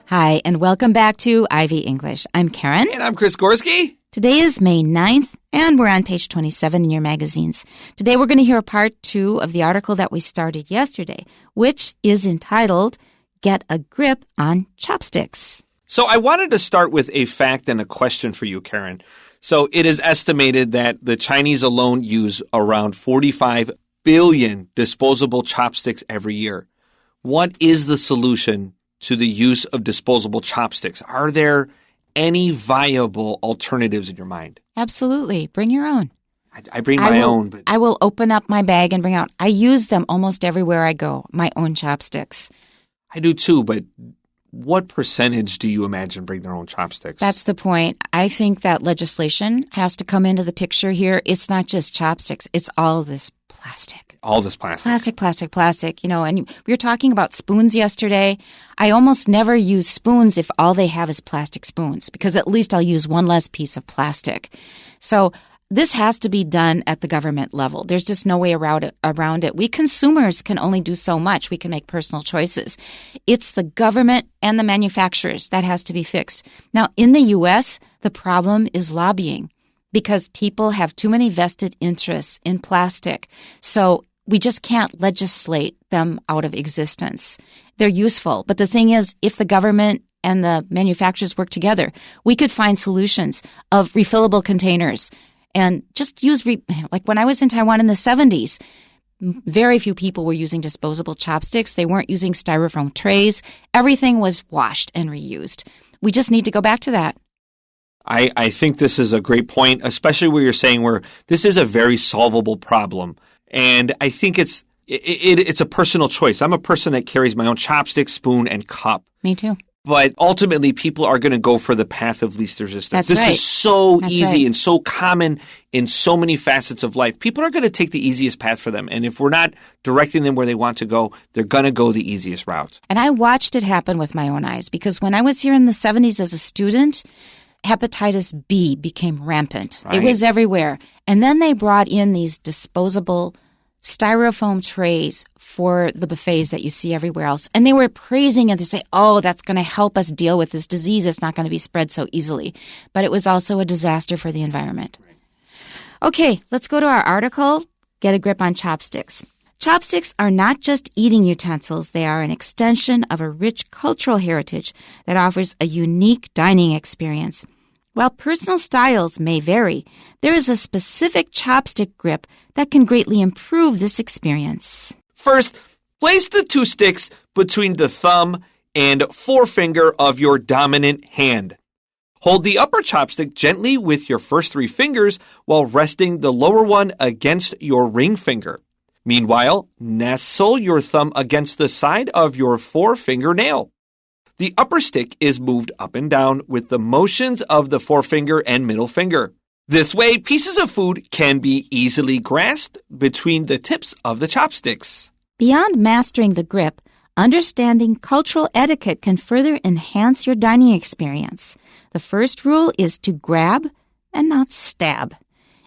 Hi, and welcome back to Ivy English. I'm Karen. And I'm Chris Gorski. Today is May 9th, and we're on page 27 in your magazines. Today we're going to hear part 2 of the article that we started yesterday, which is entitled, Get a Grip on Chopsticks. So I wanted to start with a fact and a question for you, Karen. So it is estimated that the Chinese alone use around 45 billion disposable chopsticks every year. What is the solution to the use of disposable chopsticks? Are there any viable alternatives in your mind? Absolutely. Bring your own. I bring my own. But I will open up my bag and bring out. I use them almost everywhere I go, my own chopsticks. I do too, but what percentage do you imagine bring their own chopsticks? That's the point. I think that legislation has to come into the picture here. It's not just chopsticks. It's all this plastic. All this plastic. Plastic. You know, and we were talking about spoons yesterday. I almost never use spoons if all they have is plastic spoons, because at least I'll use one less piece of plastic. So this has to be done at the government level. There's just no way around it. We consumers can only do so much. We can make personal choices. It's the government and the manufacturers that has to be fixed. Now, in the U.S., the problem is lobbying, because people have too many vested interests in plastic. So we just can't legislate them out of existence. They're useful. But the thing is, if the government and the manufacturers work together, we could find solutions of refillable containers and just use, like when I was in Taiwan in the 70s, very few people were using disposable chopsticks. They weren't using styrofoam trays. Everything was washed and reused. We just need to go back to that. I think this is a great point, especially where you're saying where this is a very solvable problem. And I think it's a personal choice. I'm a person that carries my own chopstick, spoon, and cup. Me too. But ultimately, people are going to go for the path of least resistance. That's right. This is so That's easy right. and so common in so many facets of life. People are going to take the easiest path for them. And if we're not directing them where they want to go, they're going to go the easiest route. And I watched it happen with my own eyes, because when I was here in the 70s as a student, hepatitis B became rampant. Right. It was everywhere. And then they brought in these disposable styrofoam trays for the buffets that you see everywhere else. And they were praising it. They say, oh, that's going to help us deal with this disease. It's not going to be spread so easily. But it was also a disaster for the environment. Okay, let's go to our article, Get a Grip on Chopsticks. Chopsticks are not just eating utensils. They are an extension of a rich cultural heritage that offers a unique dining experience. While personal styles may vary, there is a specific chopstick grip that can greatly improve this experience. First, place the 2 sticks between the thumb and forefinger of your dominant hand. Hold the upper chopstick gently with your first 3 fingers while resting the lower one against your ring finger. Meanwhile, nestle your thumb against the side of your forefinger nail. The upper stick is moved up and down with the motions of the forefinger and middle finger. This way, pieces of food can be easily grasped between the tips of the chopsticks. Beyond mastering the grip, understanding cultural etiquette can further enhance your dining experience. The first rule is to grab and not stab.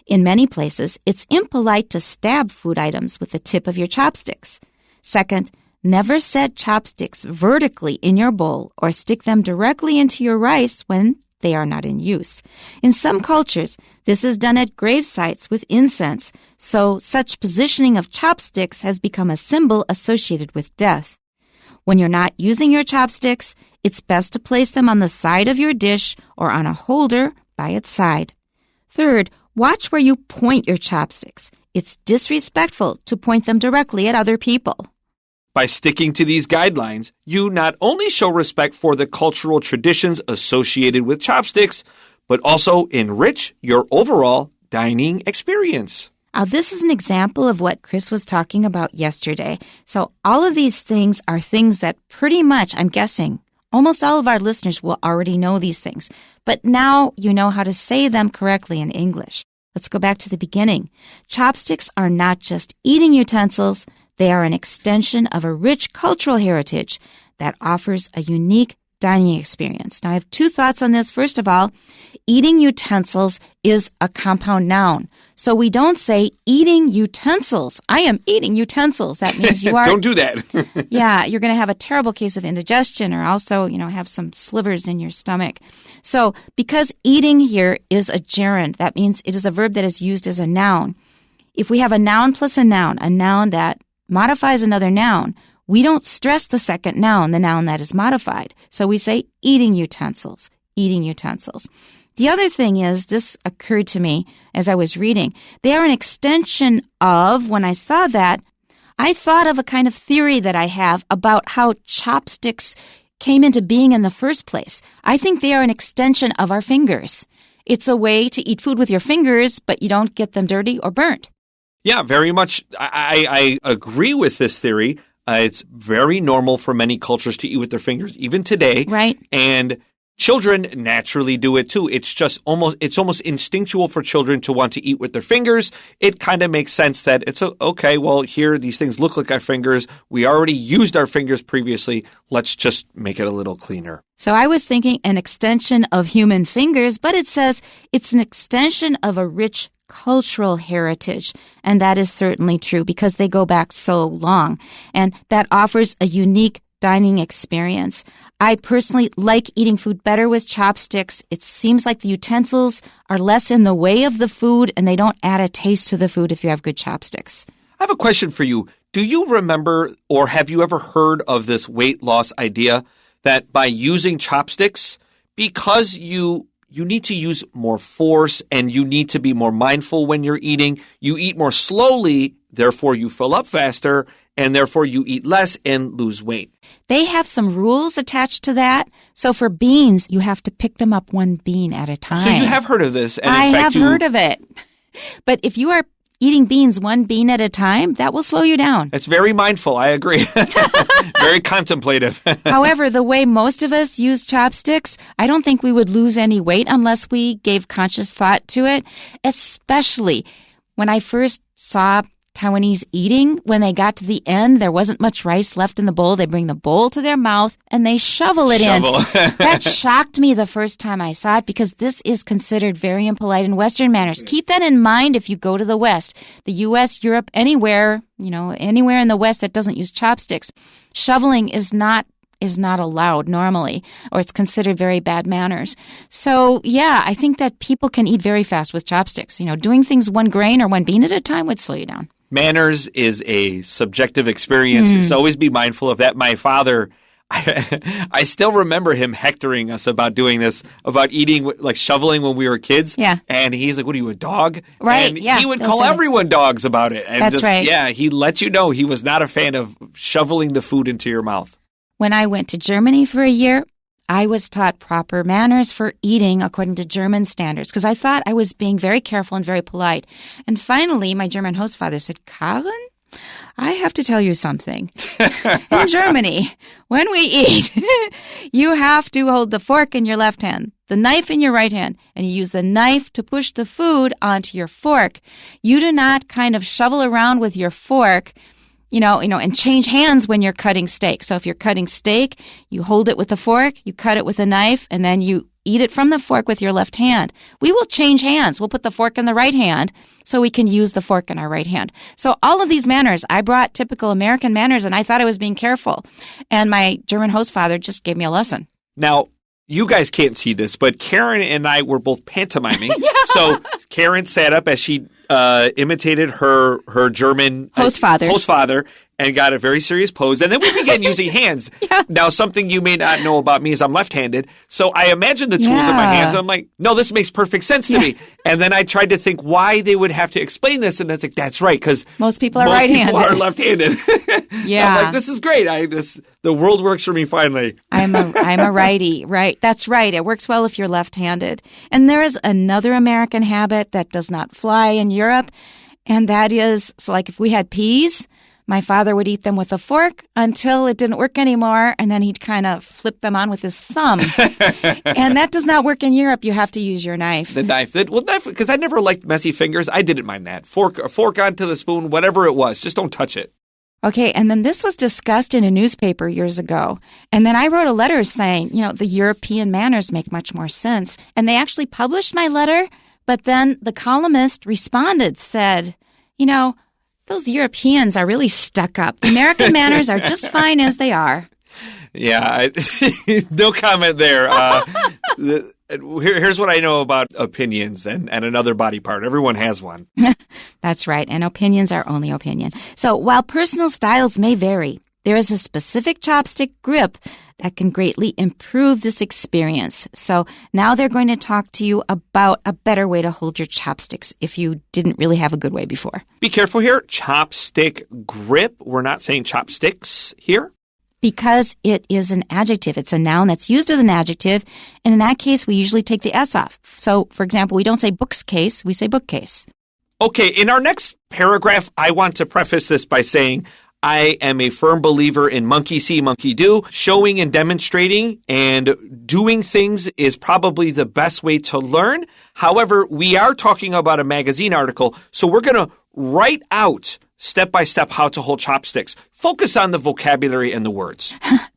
In many places, it's impolite to stab food items with the tip of your chopsticks. Second, never set chopsticks vertically in your bowl or stick them directly into your rice when they are not in use. In some cultures, this is done at grave sites with incense, so such positioning of chopsticks has become a symbol associated with death. When you're not using your chopsticks, it's best to place them on the side of your dish or on a holder by its side. Third, watch where you point your chopsticks. It's disrespectful to point them directly at other people. By sticking to these guidelines, you not only show respect for the cultural traditions associated with chopsticks, but also enrich your overall dining experience. This is an example of what Chris was talking about yesterday. So all of these things are things that pretty much, I'm guessing, almost all of our listeners will already know these things. But now you know how to say them correctly in English. Let's go back to the beginning. Chopsticks are not just eating utensils. They are an extension of a rich cultural heritage that offers a unique dining experience. Now, I have two thoughts on this. First of all, eating utensils is a compound noun. So we don't say eating utensils. I am eating utensils. That means you are... Don't do that. Yeah, you're going to have a terrible case of indigestion or also, have some slivers in your stomach. So because eating here is a gerund, that means it is a verb that is used as a noun. If we have a noun plus a noun that modifies another noun, we don't stress the second noun, the noun that is modified. So we say eating utensils, eating utensils. The other thing is, this occurred to me as I was reading, they are an extension of, when I saw that, I thought of a kind of theory that I have about how chopsticks came into being in the first place. I think they are an extension of our fingers. It's a way to eat food with your fingers, but you don't get them dirty or burnt. Yeah, very much. I agree with this theory. It's very normal for many cultures to eat with their fingers, even today. Right. And children naturally do it too. It's almost instinctual for children to want to eat with their fingers. It kind of makes sense that it's okay, well, here these things look like our fingers. We already used our fingers previously. Let's just make it a little cleaner. So I was thinking an extension of human fingers, but it says it's an extension of a rich cultural heritage. And that is certainly true because they go back so long. And that offers a unique dining experience. I personally like eating food better with chopsticks. It seems like the utensils are less in the way of the food and they don't add a taste to the food if you have good chopsticks. I have a question for you. Do you remember or have you ever heard of this weight loss idea that by using chopsticks, because you need to use more force and you need to be more mindful when you're eating, you eat more slowly, therefore you fill up faster, and therefore you eat less and lose weight. They have some rules attached to that. So for beans, you have to pick them up one bean at a time. So you have heard of this. And I in fact, have heard of it. But if you are eating beans one bean at a time, that will slow you down. It's very mindful. I agree. Very contemplative. However, the way most of us use chopsticks, I don't think we would lose any weight unless we gave conscious thought to it, especially when I first saw Taiwanese eating. When they got to the end, there wasn't much rice left in the bowl. They bring the bowl to their mouth and they shovel it in. That shocked me the first time I saw it because this is considered very impolite in Western manners. Keep that in mind if you go to the West. The U.S., Europe, anywhere in the West that doesn't use chopsticks. Shoveling is not allowed normally, or it's considered very bad manners. So, yeah, I think that people can eat very fast with chopsticks. Doing things one grain or one bean at a time would slow you down. Manners is a subjective experience. So always be mindful of that. My father, I still remember him hectoring us about doing this, about eating, like shoveling when we were kids. Yeah. And he's like, what are you, a dog? Right, and yeah. he would call everyone dogs about it. And That's right. Yeah, he let you know he was not a fan of shoveling the food into your mouth. When I went to Germany for a year, I was taught proper manners for eating according to German standards because I thought I was being very careful and very polite. And finally, my German host father said, Karen, I have to tell you something. In Germany, when we eat, you have to hold the fork in your left hand, the knife in your right hand, and you use the knife to push the food onto your fork. You do not kind of shovel around with your fork, and change hands when you're cutting steak. So if you're cutting steak, you hold it with a fork, you cut it with a knife, and then you eat it from the fork with your left hand. We will change hands. We'll put the fork in the right hand so we can use the fork in our right hand. So all of these manners, I brought typical American manners, and I thought I was being careful. And my German host father just gave me a lesson. Now, you guys can't see this, but Karen and I were both pantomiming. Yeah. So Karen sat up as she imitated her German host father and got a very serious pose. And then we began using hands. Yeah. Now, something you may not know about me is I'm left-handed. So I imagine the tools in my hands. And I'm like, no, this makes perfect sense to me. And then I tried to think why they would have to explain this. And that's like, that's right, because most people are right-handed. Most people are left-handed. Yeah. I'm like, this is great. The world works for me finally. I'm a righty, right? That's right. It works well if you're left-handed. And there is another American habit that does not fly in Europe, and that is, so like if we had peas, my father would eat them with a fork until it didn't work anymore, and then he'd kind of flip them on with his thumb. And that does not work in Europe. You have to use your knife. The knife. Because I never liked messy fingers. I didn't mind that. A fork onto the spoon, whatever it was. Just don't touch it. Okay, and then this was discussed in a newspaper years ago. And then I wrote a letter saying, the European manners make much more sense. And they actually published my letter, but then the columnist responded, said, those Europeans are really stuck up. The American manners are just fine as they are. Yeah, no comment there. Here's what I know about opinions and another body part. Everyone has one. That's right, and opinions are only opinion. So while personal styles may vary, there is a specific chopstick grip that can greatly improve this experience. So now they're going to talk to you about a better way to hold your chopsticks if you didn't really have a good way before. Be careful here. Chopstick grip. We're not saying chopsticks here. Because it is an adjective. It's a noun that's used as an adjective. And in that case, we usually take the S off. So, for example, we don't say bookcase, we say bookcase. Okay, in our next paragraph, I want to preface this by saying I am a firm believer in monkey see, monkey do. Showing and demonstrating and doing things is probably the best way to learn. However, we are talking about a magazine article, so we're going to write out step-by-step how to hold chopsticks. Focus on the vocabulary and the words.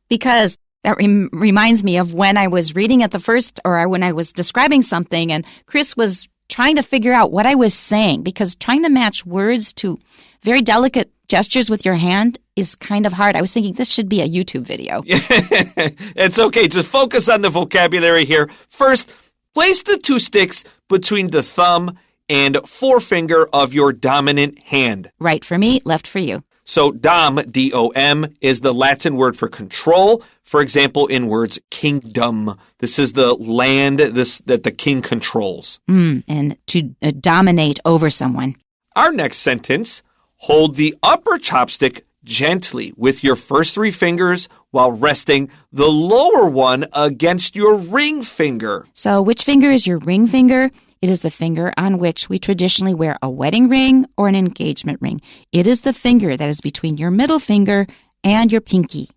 Because that reminds me of when I was reading at the first, or when I was describing something, and Chris was trying to figure out what I was saying, because trying to match words to very delicate gestures with your hand is kind of hard. I was thinking this should be a YouTube video. It's okay. Just focus on the vocabulary here. First, place the two sticks between the thumb and forefinger of your dominant hand. Right for me, left for you. So dom, D-O-M, is the Latin word for control. For example, in words kingdom. This is the land that the king controls. And to dominate over someone. Our next sentence, hold the upper chopstick gently with your first three fingers while resting the lower one against your ring finger. So which finger is your ring finger? It is the finger on which we traditionally wear a wedding ring or an engagement ring. It is the finger that is between your middle finger and your pinky.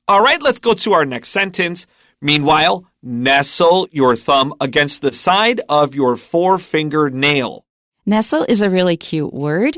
All right, let's go to our next sentence. Meanwhile, nestle your thumb against the side of your forefinger nail. Nestle is a really cute word,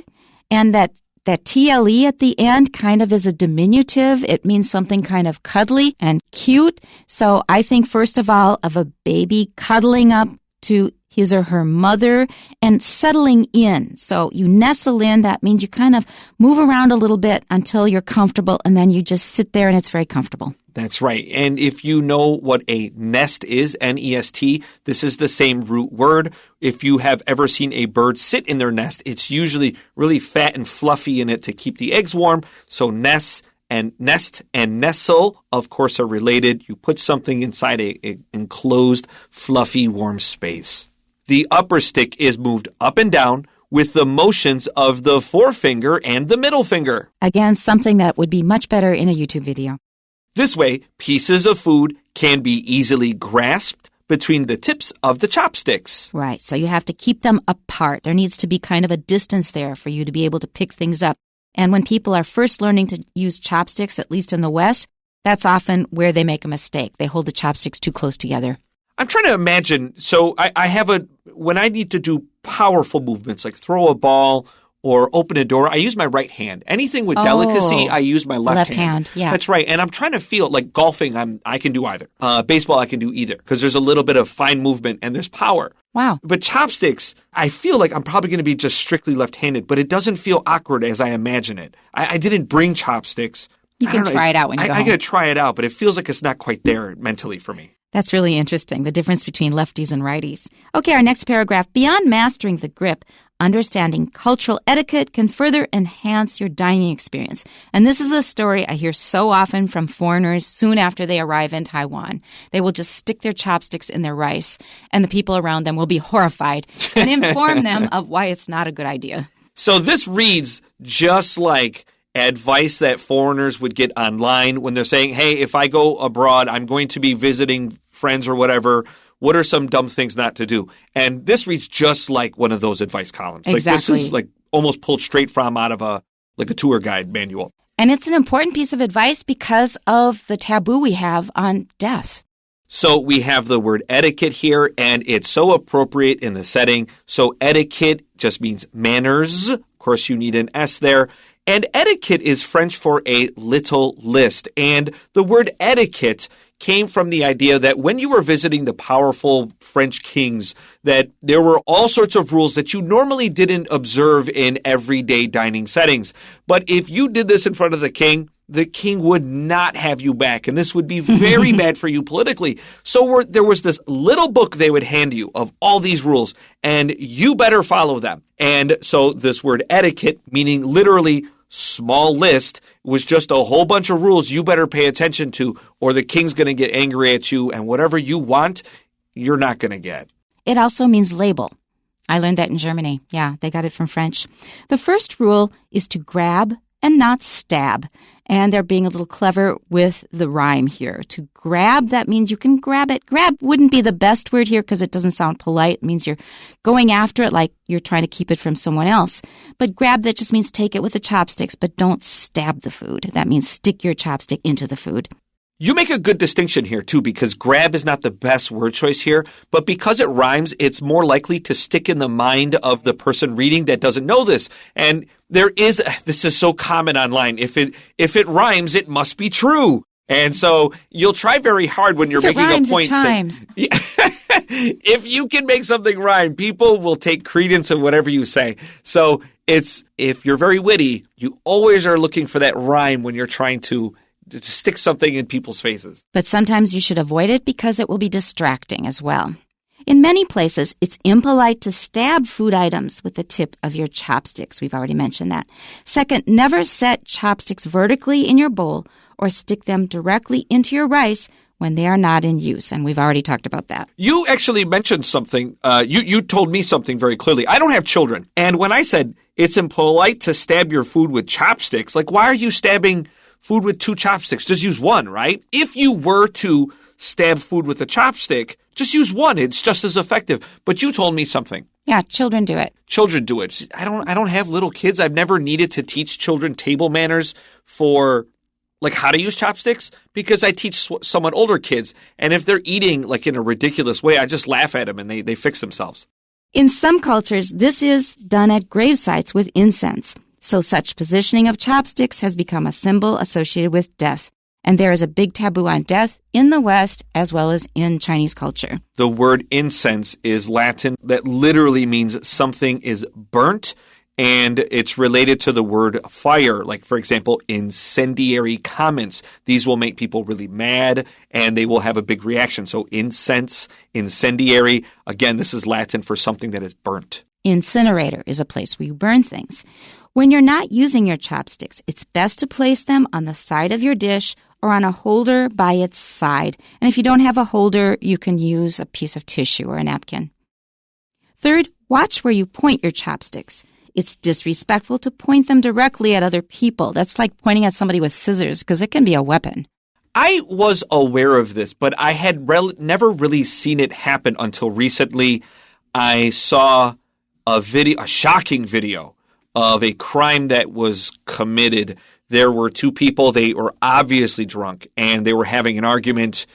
and that TLE at the end kind of is a diminutive. It means something kind of cuddly and cute. So I think, first of all, of a baby cuddling up to his or her mother and settling in. So you nestle in. That means you kind of move around a little bit until you're comfortable, and then you just sit there and it's very comfortable. That's right. And if you know what a nest is, N-E-S-T, this is the same root word. If you have ever seen a bird sit in their nest, it's usually really fat and fluffy in it to keep the eggs warm. So nest and nestle, of course, are related. You put something inside an enclosed, fluffy, warm space. The upper stick is moved up and down with the motions of the forefinger and the middle finger. Again, something that would be much better in a YouTube video. This way, pieces of food can be easily grasped between the tips of the chopsticks. Right, so you have to keep them apart. There needs to be kind of a distance there for you to be able to pick things up. And when people are first learning to use chopsticks, at least in the West, that's often where they make a mistake. They hold the chopsticks too close together. I'm trying to imagine, so I have when I need to do powerful movements, like throw a ball or open a door, I use my right hand. Anything with delicacy, I use my left hand. Yeah. That's right. And I'm trying to feel like golfing, I can do either. Baseball, I can do either because there's a little bit of fine movement and there's power. Wow. But chopsticks, I feel like I'm probably going to be just strictly left-handed, but it doesn't feel awkward as I imagine it. I didn't bring chopsticks. You can try it out when you go home. I'm going to try it out, but it feels like it's not quite there mentally for me. That's really interesting, the difference between lefties and righties. Okay, our next paragraph. Beyond mastering the grip, understanding cultural etiquette can further enhance your dining experience. And this is a story I hear so often from foreigners soon after they arrive in Taiwan. They will just stick their chopsticks in their rice, and the people around them will be horrified and inform them of why it's not a good idea. So this reads just like advice that foreigners would get online when they're saying, hey, if I go abroad, I'm going to be visiting friends or whatever. What are some dumb things not to do? And this reads just like one of those advice columns. Exactly. Like this is like almost pulled straight from out of a tour guide manual. And it's an important piece of advice because of the taboo we have on death. So we have the word etiquette here, and it's so appropriate in the setting. So etiquette just means manners. Of course, you need an S there. And etiquette is French for a little list. And the word etiquette came from the idea that when you were visiting the powerful French kings, that there were all sorts of rules that you normally didn't observe in everyday dining settings. But if you did this in front of the king would not have you back, and this would be very bad for you politically. So there was this little book they would hand you of all these rules, and you better follow them. And so this word etiquette, meaning literally small list, was just a whole bunch of rules you better pay attention to, or the king's going to get angry at you, and whatever you want, you're not going to get. It also means label. I learned that in Germany. Yeah, they got it from French. The first rule is to grab and not stab. And they're being a little clever with the rhyme here. To grab, that means you can grab it. Grab wouldn't be the best word here because it doesn't sound polite. It means you're going after it like you're trying to keep it from someone else. But grab, that just means take it with the chopsticks, but don't stab the food. That means stick your chopstick into the food. You make a good distinction here, too, because grab is not the best word choice here, but because it rhymes, it's more likely to stick in the mind of the person reading that doesn't know this. And this is so common online. If it rhymes, it must be true. And so you'll try very hard when you're making a point. It chimes. If you can make something rhyme, people will take credence in whatever you say. So if you're very witty, you always are looking for that rhyme when you're trying to stick something in people's faces. But sometimes you should avoid it because it will be distracting as well. In many places, it's impolite to stab food items with the tip of your chopsticks. We've already mentioned that. Second, never set chopsticks vertically in your bowl or stick them directly into your rice when they are not in use. And we've already talked about that. You actually mentioned something. You told me something very clearly. I don't have children. And when I said it's impolite to stab your food with chopsticks, like, why are you stabbing food with two chopsticks? Just use one, right? If you were to stab food with a chopstick, just use one. It's just as effective. But you told me something. Yeah, children do it. Children do it. I don't have little kids. I've never needed to teach children table manners for like how to use chopsticks because I teach somewhat older kids. And if they're eating like in a ridiculous way, I just laugh at them and they fix themselves. In some cultures, this is done at grave sites with incense. So such positioning of chopsticks has become a symbol associated with death. And there is a big taboo on death in the West as well as in Chinese culture. The word incense is Latin that literally means something is burnt, and it's related to the word fire. Like, for example, incendiary comments. These will make people really mad, and they will have a big reaction. So incense, incendiary, again, this is Latin for something that is burnt. Incinerator is a place where you burn things. When you're not using your chopsticks, it's best to place them on the side of your dish or on a holder by its side. And if you don't have a holder, you can use a piece of tissue or a napkin. Third, watch where you point your chopsticks. It's disrespectful to point them directly at other people. That's like pointing at somebody with scissors because it can be a weapon. I was aware of this, but I had never really seen it happen until recently. I saw a shocking video of a crime that was committed. There were two people, they were obviously drunk, and they were having an argument,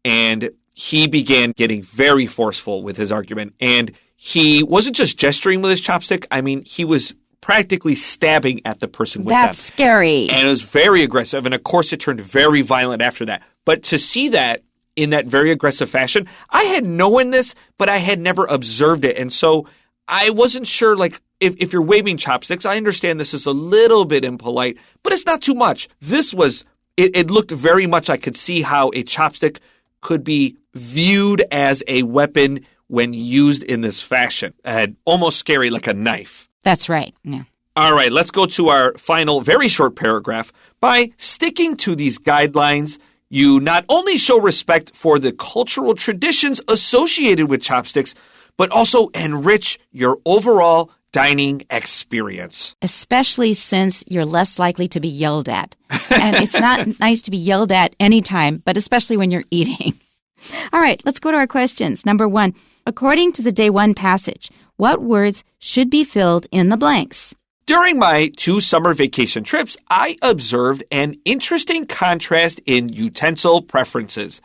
and he began getting very forceful with his argument, and he wasn't just gesturing with his chopstick. I mean, he was practically stabbing at the person with them. That's scary. And it was very aggressive, and of course it turned very violent after that. But to see that in that very aggressive fashion, I had known this, but I had never observed it, and so I wasn't sure, like, if you're waving chopsticks, I understand this is a little bit impolite, but it's not too much. It looked very much, I could see how a chopstick could be viewed as a weapon when used in this fashion. Almost scary, like a knife. That's right, yeah. All right, let's go to our final very short paragraph. By sticking to these guidelines, you not only show respect for the cultural traditions associated with chopsticks, but also enrich your overall dining experience. Especially since you're less likely to be yelled at. And it's not nice to be yelled at anytime, but especially when you're eating. All right, let's go to our questions. Number 1, according to the Day 1 passage, what words should be filled in the blanks? During my 2 summer vacation trips, I observed an interesting contrast in utensil preferences.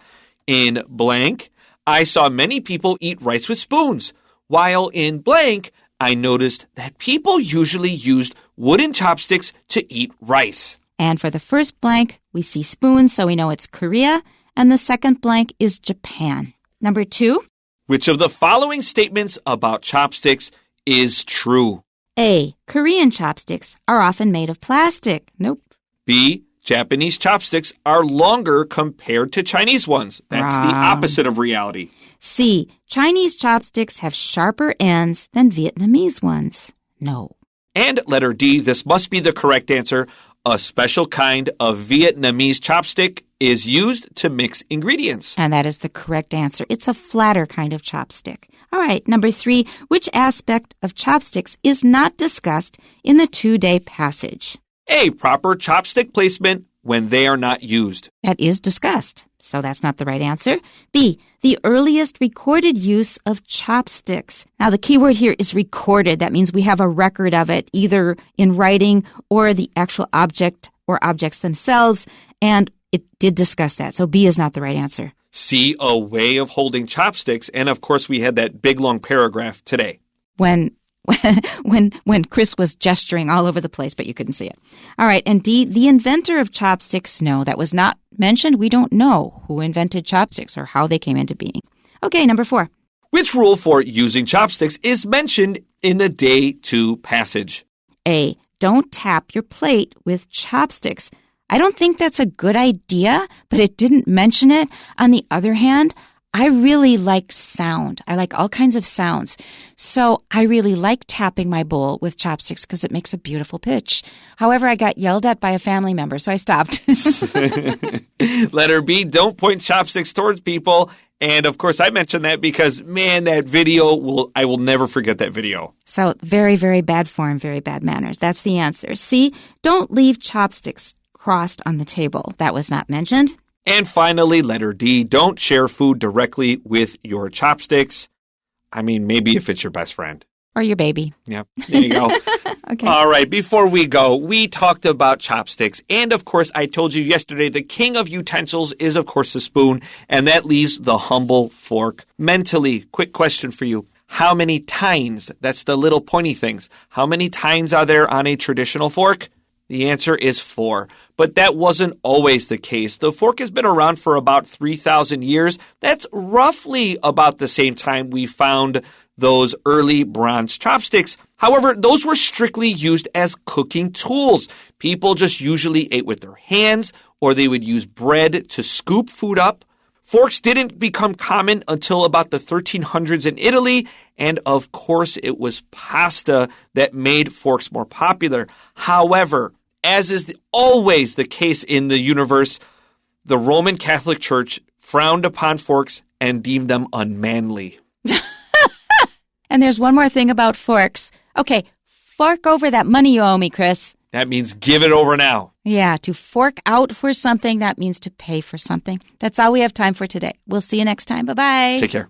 In blank, I saw many people eat rice with spoons, while in blank, I noticed that people usually used wooden chopsticks to eat rice. And for the first blank, we see spoons, so we know it's Korea. And the second blank is Japan. Number 2. Which of the following statements about chopsticks is true? A. Korean chopsticks are often made of plastic. Nope. B. Japanese chopsticks are longer compared to Chinese ones. That's the opposite of reality. C. Chinese chopsticks have sharper ends than Vietnamese ones. No. And letter D, this must be the correct answer. A special kind of Vietnamese chopstick is used to mix ingredients. And that is the correct answer. It's a flatter kind of chopstick. All right, number 3. Which aspect of chopsticks is not discussed in the 2-day passage? A. Proper chopstick placement when they are not used. That is discussed, so that's not the right answer. B. The earliest recorded use of chopsticks. Now, the key word here is recorded. That means we have a record of it, either in writing or the actual object or objects themselves, and it did discuss that, so B is not the right answer. C. A way of holding chopsticks, and of course we had that big long paragraph today. When Chris was gesturing all over the place, but you couldn't see it. All right, and D, the inventor of chopsticks, no, that was not mentioned. We don't know who invented chopsticks or how they came into being. Okay, number 4. Which rule for using chopsticks is mentioned in the day 2 passage? A, don't tap your plate with chopsticks. I don't think that's a good idea, but it didn't mention it. On the other hand, I really like sound. I like all kinds of sounds. So I really like tapping my bowl with chopsticks because it makes a beautiful pitch. However, I got yelled at by a family member, so I stopped. Letter B, don't point chopsticks towards people. And of course, I mentioned that because, man, that video, I will never forget that video. So very, very bad form, very bad manners. That's the answer. C, don't leave chopsticks crossed on the table. That was not mentioned. And finally, letter D, don't share food directly with your chopsticks. I mean, maybe if it's your best friend. Or your baby. Yeah, there you go. Okay. All right, before we go, we talked about chopsticks. And of course, I told you yesterday, the king of utensils is, of course, the spoon. And that leaves the humble fork. Mentally, quick question for you. How many tines, that's the little pointy things, how many tines are there on a traditional fork? The answer is 4, but that wasn't always the case. The fork has been around for about 3,000 years. That's roughly about the same time we found those early bronze chopsticks. However, those were strictly used as cooking tools. People just usually ate with their hands, or they would use bread to scoop food up. Forks didn't become common until about the 1300s in Italy, and of course it was pasta that made forks more popular. However, as is always the case in the universe, the Roman Catholic Church frowned upon forks and deemed them unmanly. And there's one more thing about forks. Okay, fork over that money you owe me, Chris. That means give it over now. Yeah, to fork out for something, that means to pay for something. That's all we have time for today. We'll see you next time. Bye-bye. Take care.